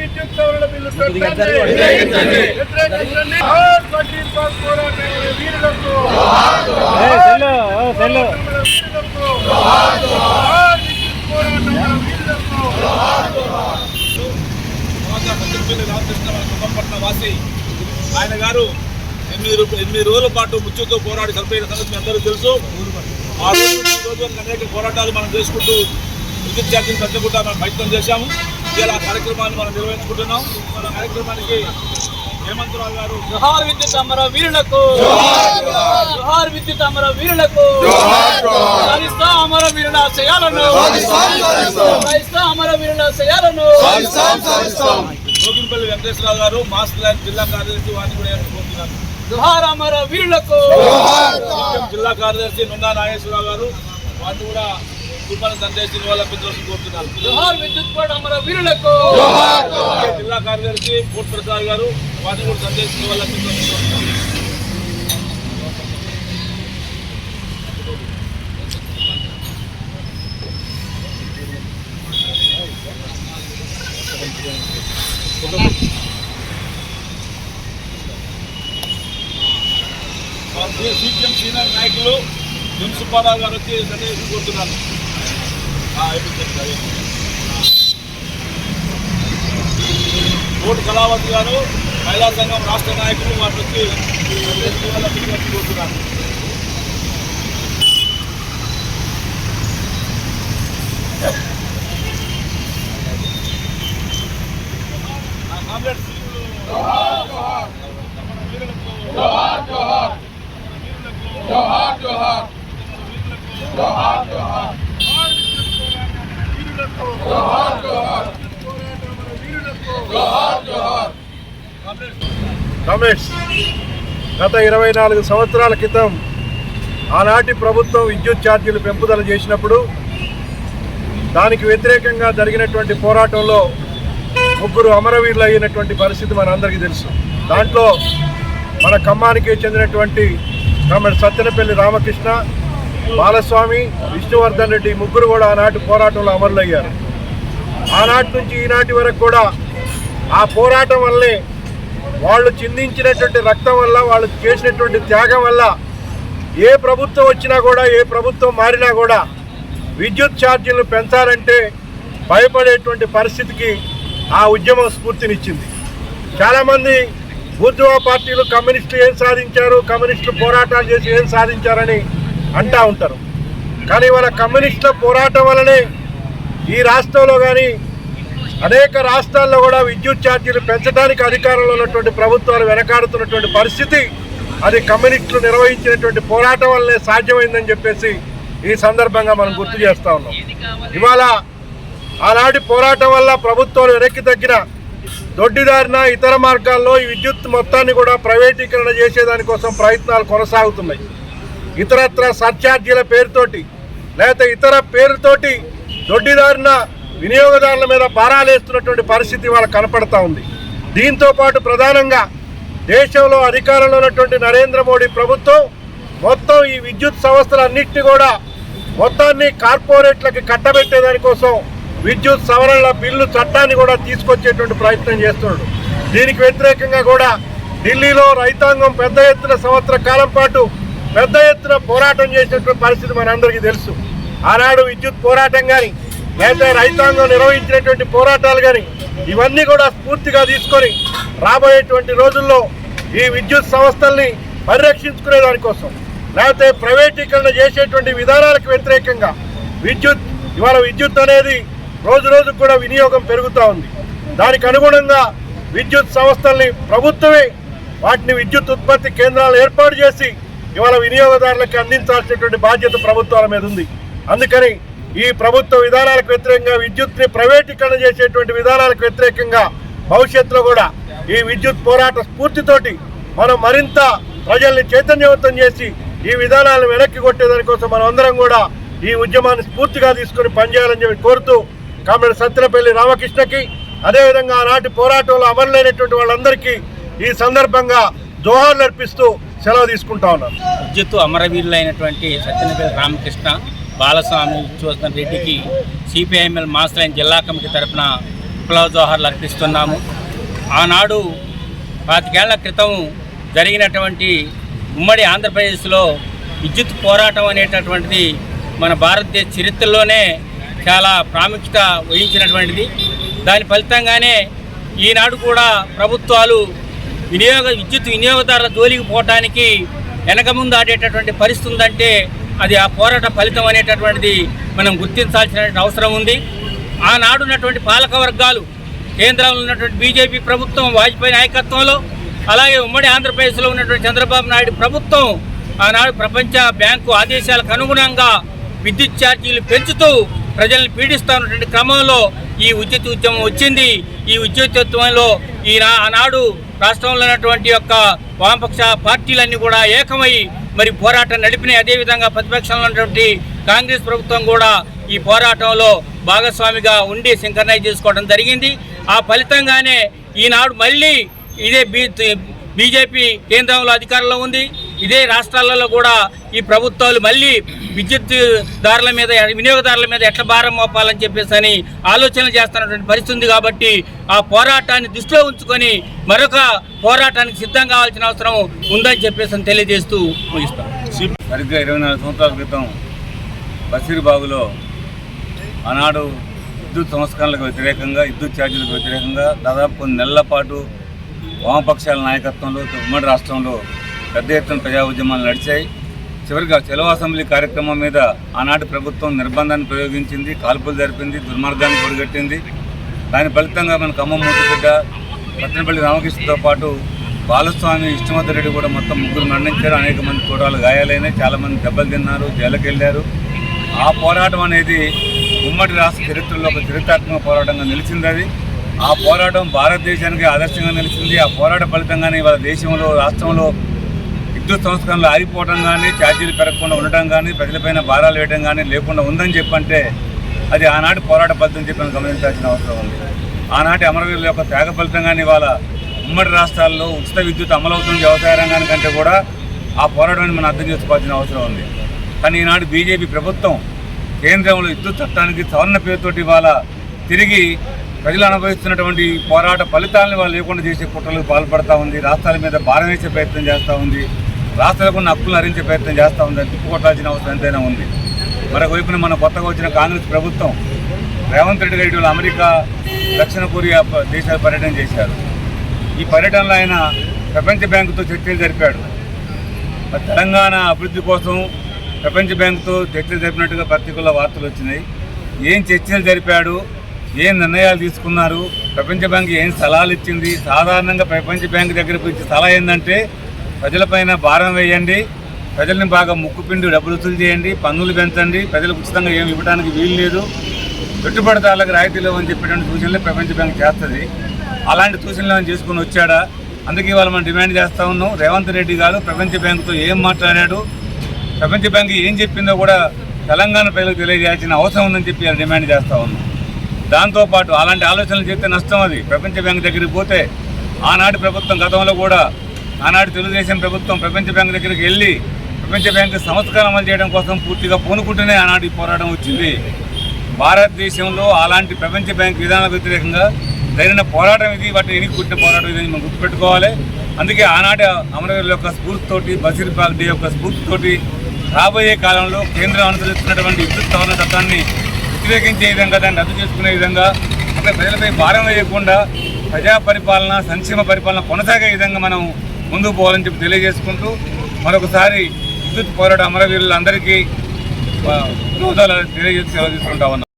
విద్యుత్ సవరణ బిల్లు చట్టాన్ని వాసి ఆయన గారు 8 రోజుల పాటు మృత్యుతో పోరాడి చనిపోయిన సంగతి అందరూ తెలుసు. ఆ రోజు అనేక పోరాటాలు మనం చేసుకుంటూ విద్యుత్ ఛార్జీలు పెంచకుండా మనం ప్రయత్నం చేశాము. ఇలా కార్యక్రమాన్ని మనం నిర్వహించుకుంటున్నాం. మన కార్యక్రమానికి హేమంతరావు గారు జోహార్ విద్యుత్ అమర వీరులకు, జోహార్ విద్యుత్ అమర వీరులకు, అమర వీరుల ఆశయాలను, అమర వీరుల ఆశయాలను. జోగిపల్లి వెంకటేశ్వరరావు గారు మాస్టర్ లైన్ జిల్లా కార్యదర్శి వారిని కూడా కోరుతున్నాను. జోహార్ అమర వీరులకు. జిల్లా కార్యదర్శి నుండా నాగేశ్వరరావు గారు వారిని కూడా సందేశం వాళ్ళ పిల్లలు కోరుతున్నారు. జోహార్ విద్యుత్ బోర్డు అమర వీరులకు. జిల్లా కార్యదర్శి కోట్ ప్రసాద్ గారు వారిని కూడా సందేశం వాళ్ళ పిల్లలు కోరుతున్నారు. సిపిఎం సీనియర్ నాయకులు ఎం సుబ్బారావు గారు వచ్చి సందేశం కోరుతున్నారు. కోటి కళావతి గారు మహిళా సంఘం రాష్ట్ర నాయకులు వారు వచ్చి కోరుతున్నారు. కామ్రేడ్స్, గత 24 సంవత్సరాల క్రితం ఆనాటి ప్రభుత్వం విద్యుత్ ఛార్జీలు పెంపుదల చేసినప్పుడు దానికి వ్యతిరేకంగా జరిగినటువంటి పోరాటంలో 3 అమరవీరులు అయినటువంటి పరిస్థితి మనందరికీ తెలుసు. దాంట్లో మన ఖమ్మానికి చెందినటువంటి కామ్రేడ్ సత్తెనపల్లి రామకృష్ణ, బాలస్వామి, విష్ణువర్ధన్ రెడ్డి ముగ్గురు కూడా ఆనాటి పోరాటంలో అమరులయ్యారు. ఆనాటి నుంచి ఈనాటి వరకు కూడా ఆ పోరాటం వల్లే, వాళ్ళు చిందించినటువంటి రక్తం వల్ల, వాళ్ళు చేసినటువంటి త్యాగం వల్ల ఏ ప్రభుత్వం వచ్చినా కూడా, ఏ ప్రభుత్వం మారినా కూడా విద్యుత్ ఛార్జీలను పెంచాలంటే భయపడేటువంటి పరిస్థితికి ఆ ఉద్యమం స్ఫూర్తినిచ్చింది. చాలామంది బూర్జువా పార్టీలు కమ్యూనిస్టులు ఏం సాధించారు, కమ్యూనిస్టులు పోరాటాలు చేసి ఏం సాధించారని అంటూ ఉంటారు. కానీ వాళ్ళ కమ్యూనిస్టుల పోరాటం వల్లనే ఈ రాష్ట్రంలో కానీ అనేక రాష్ట్రాల్లో కూడా విద్యుత్ ఛార్జీలు పెంచడానికి అధికారంలో ఉన్నటువంటి ప్రభుత్వాలు వెనకాడుతున్నటువంటి పరిస్థితి అది కమ్యూనిస్టులు నిర్వహించినటువంటి పోరాటం వల్లనే సాధ్యమైందని చెప్పేసి ఈ సందర్భంగా మనం గుర్తు చేస్తూ ఉన్నాం. ఇవాళ ఆనాటి పోరాటం వల్ల ప్రభుత్వాలు వెనక్కి తగ్గిన దొడ్డిదారిన ఇతర మార్గాల్లో ఈ విద్యుత్ మొత్తాన్ని కూడా ప్రైవేటీకరణ చేసేదానికోసం ప్రయత్నాలు కొనసాగుతున్నాయి. ఇతరత్ర సర్ఛార్జీల పేరుతోటి లేకపోతే ఇతర పేరుతోటి దొడ్డిదారిన వినియోగదారుల మీద భారాలేస్తున్నటువంటి పరిస్థితి వాళ్ళకి కనపడతా ఉంది. దీంతో పాటు ప్రధానంగా దేశంలో అధికారంలో ఉన్నటువంటి నరేంద్ర మోడీ ప్రభుత్వం మొత్తం ఈ విద్యుత్ సంస్థలన్నింటినీ కూడా మొత్తాన్ని కార్పొరేట్లకి కట్టబెట్టేదానికోసం విద్యుత్ సవరణ బిల్లు చట్టాన్ని కూడా తీసుకొచ్చేటువంటి ప్రయత్నం చేస్తున్నాడు. దీనికి వ్యతిరేకంగా కూడా ఢిల్లీలో రైతాంగం పెద్ద ఎత్తున సంవత్సర కాలం పాటు పెద్ద ఎత్తున పోరాటం చేసినటువంటి పరిస్థితి మనందరికీ తెలుసు. ఆనాడు విద్యుత్ పోరాటం కానీ లేదా రైతాంగం నిర్వహించినటువంటి పోరాటాలు కానీ ఇవన్నీ కూడా స్ఫూర్తిగా తీసుకొని రాబోయేటువంటి రోజుల్లో ఈ విద్యుత్ సంస్థల్ని పరిరక్షించుకునే దానికోసం లేకపోతే ప్రైవేటీకరణ చేసేటువంటి విధానాలకు వ్యతిరేకంగా ఇవాళ విద్యుత్ అనేది రోజు రోజుకు కూడా వినియోగం పెరుగుతూ ఉంది. దానికి అనుగుణంగా విద్యుత్ సంస్థల్ని ప్రభుత్వమే వాటిని విద్యుత్ ఉత్పత్తి కేంద్రాలు ఏర్పాటు చేసి ఇవాళ వినియోగదారులకు అందించాల్సినటువంటి బాధ్యత ప్రభుత్వాల మీద ఉంది. అందుకని ఈ ప్రభుత్వ విధానాలకు వ్యతిరేకంగా విద్యుత్ని ప్రైవేటీకరణ చేసేటువంటి విధానాలకు వ్యతిరేకంగా భవిష్యత్తులో కూడా ఈ విద్యుత్ పోరాట స్ఫూర్తితోటి మనం మరింత ప్రజల్ని చైతన్యవంతం చేసి ఈ విధానాలను వెనక్కి కొట్టేదానికోసం మనం అందరం కూడా ఈ ఉద్యమాన్ని స్ఫూర్తిగా తీసుకుని పనిచేయాలని చెప్పి కోరుతూ కామ్రేడ్ సత్తెనపల్లి రామకృష్ణకి, అదేవిధంగా ఆనాటి పోరాటంలో అమరులైనటువంటి వాళ్ళందరికీ ఈ సందర్భంగా జోహార్లు అర్పిస్తూ సెలవు తీసుకుంటా ఉన్నాను. విద్యుత్ అమరవీరులైనటువంటి సత్తెనపల్లి రామకృష్ణ, బాలస్వామి, విశ్వవర్ధన్ రెడ్డికి సిపిఐఎంఎల్ మాస్లైన్ జిల్లా కమిటీ తరఫున విప్లవ జోహార్లు అర్పిస్తున్నాము. ఆనాడు 25 ఏళ్ల క్రితం జరిగినటువంటి ఉమ్మడి ఆంధ్రప్రదేశ్లో విద్యుత్ పోరాటం అనేటటువంటిది మన భారతదేశ చరిత్రలోనే చాలా ప్రాముఖ్యత వహించినటువంటిది. దాని ఫలితంగానే ఈనాడు కూడా ప్రభుత్వాలు విద్యుత్ వినియోగదారుల జోలికి పోవటానికి వెనక ముందు ఆడేటటువంటి పరిస్థితి ఉందంటే అది ఆ పోరాట ఫలితం అనేటటువంటిది మనం గుర్తించాల్సిన అవసరం ఉంది. ఆనాడు ఉన్నటువంటి పాలక వర్గాలు, కేంద్రంలో ఉన్నటువంటి బీజేపీ ప్రభుత్వం వాజ్పేయి నాయకత్వంలో, అలాగే ఉమ్మడి ఆంధ్రప్రదేశ్లో ఉన్నటువంటి చంద్రబాబు నాయుడు ప్రభుత్వం ఆనాడు ప్రపంచ బ్యాంకు ఆదేశాలకు అనుగుణంగా విద్యుత్ ఛార్జీలు పెంచుతూ ప్రజల్ని పీడిస్తున్నటువంటి క్రమంలో ఈ ఉద్యత ఉద్యమం వచ్చింది. ఈ ఉద్యోగంలో ఆనాడు రాష్ట్రంలో ఉన్నటువంటి యొక్క వామపక్ష పార్టీలన్నీ కూడా ఏకమై మరి పోరాటం నడిపినాయి. అదేవిధంగా ప్రతిపక్షంలో ఉన్నటువంటి కాంగ్రెస్ ప్రభుత్వం కూడా ఈ పోరాటంలో భాగస్వామిగా ఉండి సింక్రనైజ్ చేసుకోవడం జరిగింది. ఆ ఫలితంగానే ఈనాడు మళ్ళీ ఇదే బీజేపీ కేంద్రంలో అధికారంలో ఉంది. ఇదే రాష్ట్రాలలో కూడా ఈ ప్రభుత్వాలు మళ్ళీ విద్యుత్దారుల మీద, వినియోగదారుల మీద ఎట్లా భారం మోపాలని చెప్పేసి అని ఆలోచనలు చేస్తున్నటువంటి పరిస్థితి ఉంది. కాబట్టి ఆ పోరాటాన్ని దృష్టిలో ఉంచుకొని మరొక పోరాటానికి సిద్ధం కావాల్సిన అవసరం ఉందని చెప్పేసి తెలియజేస్తూ ముగిస్తాం. సరిగ్గా 24 సంవత్సరాల క్రితం బషీర్బాగులో ఆనాడు విద్యుత్ సంస్కరణలకు వ్యతిరేకంగా, విద్యుత్ ఛార్జీలకు వ్యతిరేకంగా దాదాపు కొన్ని నెలల పాటు వామపక్షాల నాయకత్వంలో ఉమ్మడి రాష్ట్రంలో పెద్ద ఎత్తున ప్రజా ఉద్యమాలు నడిచాయి. చివరిగా చెలో అసెంబ్లీ కార్యక్రమం మీద ఆనాటి ప్రభుత్వం నిర్బంధాన్ని ప్రయోగించింది, కాల్పులు జరిపింది, దుర్మార్గాన్ని పొడిగట్టింది. దాని ఫలితంగా మన ఖమ్మం మూతిబిడ్డ సత్తెనపల్లి రామకృష్ణతో పాటు బాలస్వామి, ఇష్టమద్ద రెడ్డి కూడా మొత్తం 3 మరణించారు. అనేక మంది కూడాలు గాయాలైనాయి, చాలామంది దెబ్బలు తిన్నారు, జైలుకి వెళ్ళారు. ఆ పోరాటం అనేది ఉమ్మడి రాష్ట్ర చరిత్రలో ఒక చరిత్రాత్మక పోరాటంగా నిలిచింది. అది ఆ పోరాటం భారతదేశానికి ఆదర్శంగా నిలిచింది. ఆ పోరాట ఫలితంగానే ఇవాళ దేశంలో, రాష్ట్రంలో విద్యుత్ సంస్కరణలు ఆగిపోవడం కానీ, ఛార్జీలు పెరగకుండా ఉండటం కానీ, ప్రజలపైన భారాలు వేయడం కానీ లేకుండా ఉందని చెప్పంటే అది ఆనాటి పోరాట ఫలితం చెప్పి మనం గమనించాల్సిన అవసరం ఉంది. ఆనాటి అమరవీరుల యొక్క త్యాగ ఫలితంగానే ఇవాళ ఉమ్మడి రాష్ట్రాల్లో ఉచిత విద్యుత్ అమలవుతుంది. వ్యవసాయ రంగానికంటే కూడా ఆ పోరాటాన్ని మనం అర్థం చేసుకోవాల్సిన అవసరం ఉంది. కానీ ఈనాడు బీజేపీ ప్రభుత్వం కేంద్రంలో విద్యుత్ చట్టానికి సవరణ పేరుతోటి ఇవాళ తిరిగి ప్రజలు అనుభవిస్తున్నటువంటి పోరాట ఫలితాలను వాళ్ళు లేకుండా చేసే కుట్రలకు పాల్పడతా ఉంది. రాష్ట్రాల మీద భారం వేసే ప్రయత్నం చేస్తూ ఉంది. రాష్ట్రాలకు ఉన్న హక్కులను హరించే ప్రయత్నం చేస్తూ ఉంది. అది తిప్పుకొట్టాల్సిన అవసరం ఎంతైనా ఉంది. మరొక వైపున మన కొత్తగా వచ్చిన కాంగ్రెస్ ప్రభుత్వం రేవంత్ రెడ్డి గారి అమెరికా, దక్షిణ కొరియా దేశాలు పర్యటన చేశారు. ఈ పర్యటనలో ఆయన ప్రపంచ బ్యాంకుతో చర్చలు జరిపాడు. తెలంగాణ అభివృద్ధి కోసం ప్రపంచ బ్యాంకుతో చర్చలు జరిపినట్టుగా పత్రికల్లో వార్తలు వచ్చినాయి. ఏం చర్చలు జరిపాడు, ఏం నిర్ణయాలు తీసుకున్నారు, ప్రపంచ బ్యాంకు ఏం సలహాలు ఇచ్చింది? సాధారణంగా ప్రపంచ బ్యాంకు దగ్గరకు ఇచ్చే సలహా ఏంటంటే ప్రజలపైన భారం వేయండి, ప్రజల్ని బాగా ముక్కుపిండి డబ్బులు వసూలు చేయండి, పన్నులు పెంచండి, ప్రజలకు ఉచితంగా ఏమి ఇవ్వడానికి వీలు లేదు, పెట్టుబడిదారులకు రాయితీలు అని చెప్పేటువంటి సూచనలు ప్రపంచ బ్యాంకు చేస్తుంది. అలాంటి సూచనలు ఏమైనా చేసుకుని వచ్చాడా? అందుకే ఇవాళ మనం డిమాండ్ చేస్తూ ఉన్నాం. రేవంత్ రెడ్డి గారు ప్రపంచ బ్యాంకుతో ఏం మాట్లాడాడు, ప్రపంచ బ్యాంకు ఏం చెప్పిందో కూడా తెలంగాణ ప్రజలకు తెలియజేయాల్సిన అవసరం ఉందని చెప్పి డిమాండ్ చేస్తూ ఉన్నాం. దాంతోపాటు అలాంటి ఆలోచనలు చేస్తే నష్టం. అది ప్రపంచ బ్యాంకు దగ్గరికి పోతే ఆనాటి ప్రభుత్వం గతంలో కూడా ఆనాటి తెలుగుదేశం ప్రభుత్వం ప్రపంచ బ్యాంకు దగ్గరికి వెళ్ళి ప్రపంచ బ్యాంకు సంస్కరణ అమలు చేయడం కోసం పూర్తిగా పూనుకుంటూనే ఆనాటి పోరాటం వచ్చింది. భారతదేశంలో అలాంటి ప్రపంచ బ్యాంకు విధానాలకు వ్యతిరేకంగా జరిగిన పోరాటం ఇది, వాటిని ఎన్నికట్టిన పోరాటం ఇది మనం గుర్తుపెట్టుకోవాలి. అందుకే ఆనాటి అమరవీరుల యొక్క స్ఫూర్తితోటి, బషీర్బాగ్ డే యొక్క స్ఫూర్తితోటి రాబోయే కాలంలో కేంద్రం అనుసరిస్తున్నటువంటి విద్యుత్ సవరణ చట్టాన్ని వ్యతిరేకించే విధంగా, దాన్ని రద్దు చేసుకునే విధంగా, అంటే ప్రజలపై భారం వేయకుండా ప్రజా పరిపాలన, సంక్షేమ పరిపాలన కొనసాగే విధంగా మనం ముందుకు పోవాలని చెప్పి తెలియజేసుకుంటూ మరొకసారి విద్యుత్ పోరాట అమరవీరులందరికీ తెలియజేసి సెలవు తీసుకుంటా ఉన్నాం.